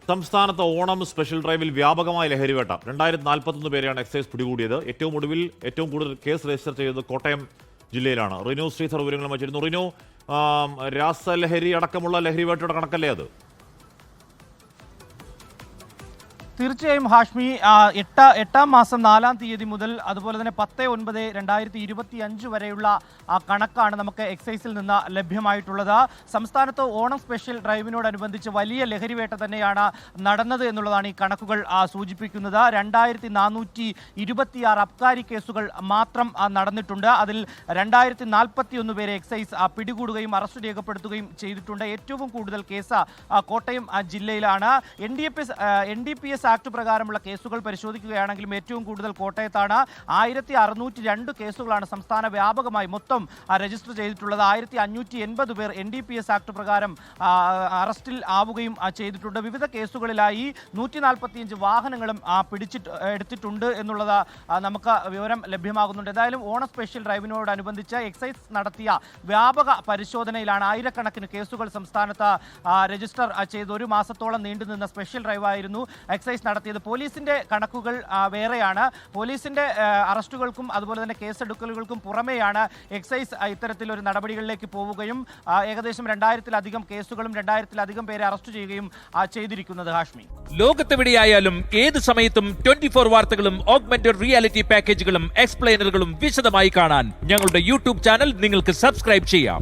സംസ്ഥാനത്ത് ഓണം സ്പെഷ്യൽ ഡ്രൈവിൽ വ്യാപകമായ ലഹരിവേട്ട 2041 പേരെയാണ് എക്സൈസ് പിടികൂടിയത്. ഏറ്റവും കൂടുതൽ കേസ് രജിസ്റ്റർ ചെയ്തത് കോട്ടയം ജില്ലയിലാണ്. റിനു ശ്രീധർ വിവരങ്ങൾ വച്ചിരുന്നു. റിനു, രാസലഹരി അടക്കമുള്ള ലഹരിവേട്ടയുടെ കണക്കല്ലേ അത്? തീർച്ചയായും ഹാഷ്മി, എട്ടാം മാസം 4-ാം തീയതി മുതൽ അതുപോലെ തന്നെ 10/9/2025 വരെയുള്ള കണക്കാണ് നമുക്ക് എക്സൈസിൽ നിന്ന് ലഭ്യമായിട്ടുള്ളത്. സംസ്ഥാനത്ത് ഓണം സ്പെഷ്യൽ ഡ്രൈവിനോടനുബന്ധിച്ച് വലിയ ലഹരിവേട്ട തന്നെയാണ് നടന്നത് എന്നുള്ളതാണ് ഈ കണക്കുകൾ സൂചിപ്പിക്കുന്നത്. 2426 അബ്കാരി കേസുകൾ മാത്രം നടന്നിട്ടുണ്ട്. അതിൽ 2041 പേരെ എക്സൈസ് പിടികൂടുകയും അറസ്റ്റ് രേഖപ്പെടുത്തുകയും ചെയ്തിട്ടുണ്ട്. ഏറ്റവും കൂടുതൽ കേസ് കോട്ടയം ജില്ലയിലാണ്. NDPS ആക്ട് പ്രകാരമുള്ള കേസുകൾ പരിശോധിക്കുകയാണെങ്കിലും ഏറ്റവും കൂടുതൽ കോട്ടയത്താണ്. 1602 കേസുകളാണ് സംസ്ഥാന വ്യാപകമായി മൊത്തം രജിസ്റ്റർ ചെയ്തിട്ടുള്ളത്. 1580 പേർ NDPS ആക്ട് പ്രകാരം അറസ്റ്റിൽ ആവുകയും ചെയ്തിട്ടുണ്ട്. വിവിധ കേസുകളിലായി 145 വാഹനങ്ങളും എടുത്തിട്ടുണ്ട് എന്നുള്ളത് നമുക്ക് വിവരം ലഭ്യമാകുന്നുണ്ട്. എന്തായാലും ഓണം സ്പെഷ്യൽ ഡ്രൈവിനോടനുബന്ധിച്ച് എക്സൈസ് നടത്തിയ വ്യാപക പരിശോധനയിലാണ് ആയിരക്കണക്കിന് കേസുകൾ സംസ്ഥാനത്ത് രജിസ്റ്റർ ചെയ്ത് ഒരു മാസത്തോളം നീണ്ടുനിന്ന സ്പെഷ്യൽ ഡ്രൈവായിരുന്നു എക്സൈസ് നടത്തിയത്. പോലീസിന്റെ കണക്കുകൾ വേറെയാണ്. പോലീസിന്റെ അറസ്റ്റുകൾക്കും അതുപോലെ തന്നെ കേസെടുക്കലുകൾക്കും പുറമെയാണ് എക്സൈസ് ഇത്തരത്തിലൊരു നടപടികളിലേക്ക് പോവുകയും ഏകദേശം 2000-ലധികം കേസുകളും 2000-ലധികം പേരെ അറസ്റ്റ് ചെയ്യുകയും ചെയ്തിരിക്കുന്നത്. ഹാഷ്മി, ലോകത്തെവിടെയായാലും ഏത് സമയത്തും 24 വാർത്തകളും ഓഗ്മെന്റഡ് റിയാലിറ്റി പാക്കേജുകളും എക്സ്പ്ലെയിനറുകളും വിശദമായി കാണാൻ ഞങ്ങളുടെ യൂട്യൂബ് ചാനൽ നിങ്ങൾക്ക് സബ്സ്ക്രൈബ് ചെയ്യാം.